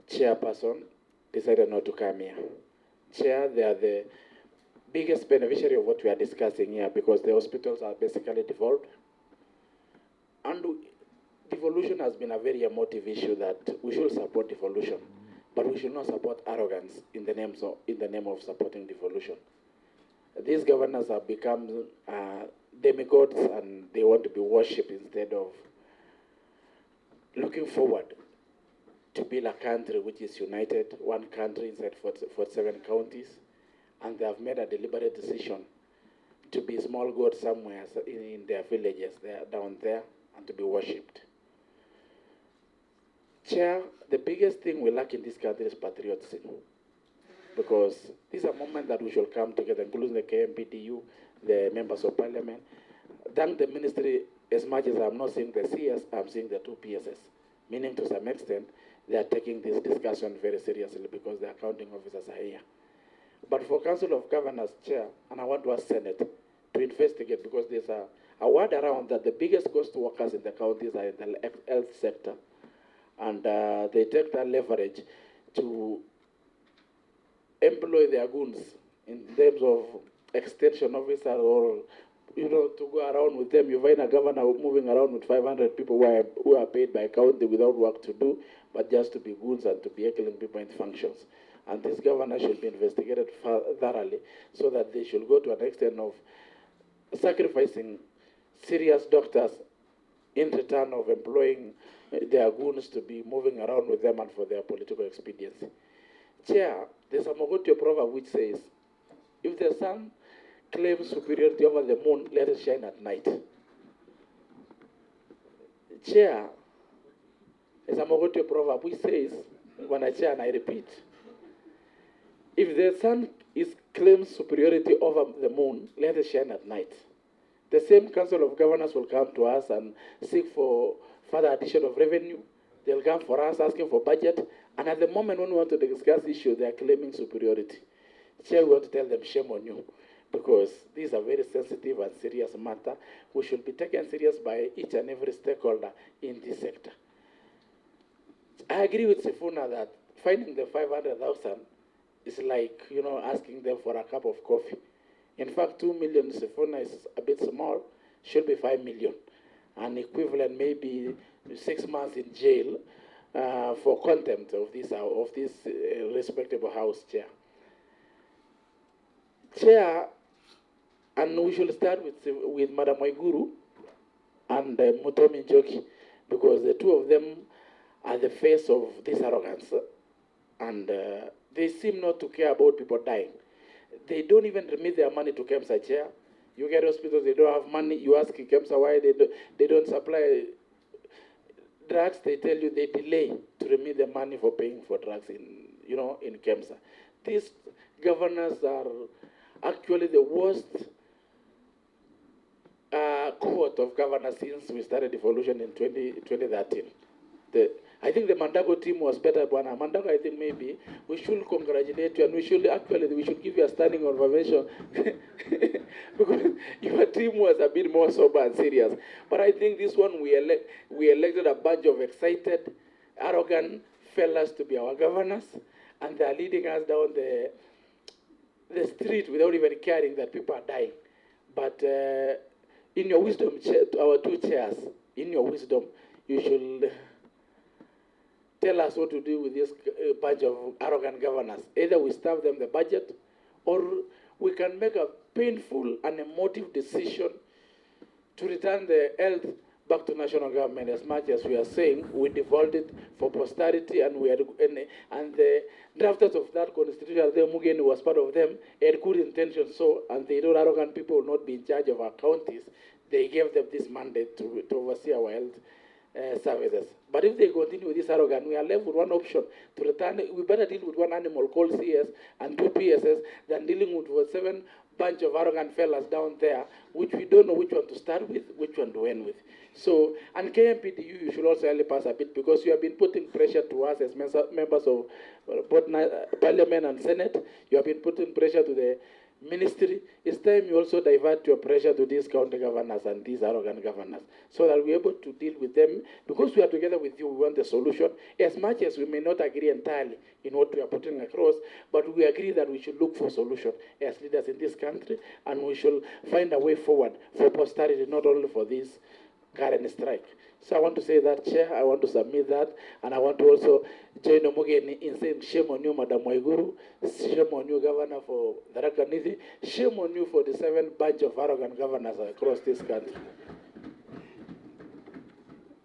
chairperson decided not to come here. Chair, they are the biggest beneficiary of what we are discussing here because the hospitals are basically devolved. And devolution has been a very emotive issue that we should support devolution, but we should not support arrogance in the name of supporting devolution. These governors have become demigods and they want to be worshipped instead of looking forward to build a country which is united, one country inside 47 counties, and they have made a deliberate decision to be small gods somewhere in their villages down there and to be worshipped. Chair, the biggest thing we lack in this country is patriotism, because this is a moment that we should come together, including the KMPDU, the members of parliament. Thank the ministry, as much as I'm not seeing the CS, I'm seeing the two PSS, meaning to some extent, they are taking this discussion very seriously because the accounting officers are here. But for Council of Governors, Chair, and I want to ask Senate to investigate, because there's a word around that the biggest ghost workers in the counties are in the health sector, and they take that leverage to employ their goons in terms of extension officers, or to go around with them. You find a governor moving around with 500 people who are paid by county without work to do, but just to be goons and to be heckling people in functions. And this governor should be investigated thoroughly so that they should go to an extent of sacrificing serious doctors in return of employing their goons to be moving around with them and for their political expediency. Chair, there's a Mogotio proverb which says, if the sun claims superiority over the moon, let it shine at night. Chair, there's a Mogotio proverb which says, when I chair and I repeat, if the sun claims superiority over the moon, let it shine at night. The same Council of Governors will come to us and seek for further addition of revenue. They'll come for us asking for budget. And at the moment when we want to discuss issues, they are claiming superiority. Chair, we want to tell them, shame on you, because these are very sensitive and serious matter. We should be taken serious by each and every stakeholder in this sector. I agree with Sifuna that finding the 500,000 is like, asking them for a cup of coffee. In fact, 2 million, Sifuna is a bit small, should be 5 million. An equivalent maybe 6 months in jail for contempt of this respectable House Chair. Chair, and we should start with Madam Waiguru and Mutomi Njoki, because the two of them are the face of this arrogance, and they seem not to care about people dying. They don't even remit their money to KEMSA, Chair. You get hospitals, they don't have money. You ask KEMSA why they don't supply drugs. They tell you they delay to remit the money for paying for drugs in KEMSA. These governors are actually the worst cohort of governors since we started devolution in 2013. I think the Mandago team was better than Mandago. I think maybe we should congratulate you, and we should give you a standing ovation because your team was a bit more sober and serious. But I think this one we elected a bunch of excited, arrogant fellas to be our governors, and they are leading us down the street without even caring that people are dying. But in your wisdom, our two chairs, in your wisdom, you should tell us what to do with this bunch of arrogant governors. Either we starve them the budget, or we can make a painful and emotive decision to return the health back to national government. As much as we are saying, we devolved it for posterity, and the drafters of that constitution, Mugeni was part of them, had good intentions. So, and they know arrogant people will not be in charge of our counties. They gave them this mandate to oversee our health services. But if they continue with this arrogance, we are left with one option to return. We better deal with one animal called CS and two PSS than dealing with 7 bunch of arrogant fellas down there, which we don't know which one to start with, which one to end with. So, and KMPDU, you should also help us a bit, because you have been putting pressure to us as members of both Parliament and Senate. You have been putting pressure to the ministry, it's time you also divert your pressure to these county governors and these arrogant governors so that we're able to deal with them. Because we are together with you, we want the solution. As much as we may not agree entirely in what we are putting across, but we agree that we should look for solution as leaders in this country, and we should find a way forward for posterity, not only for this current strike. So I want to say that, Chair, I want to submit that, and I want to also join Omogeni in saying shame on you, Madam Waiguru, shame on you, Governor, for Tharaka Nithi, shame on you for the 7 bunch of arrogant governors across this country.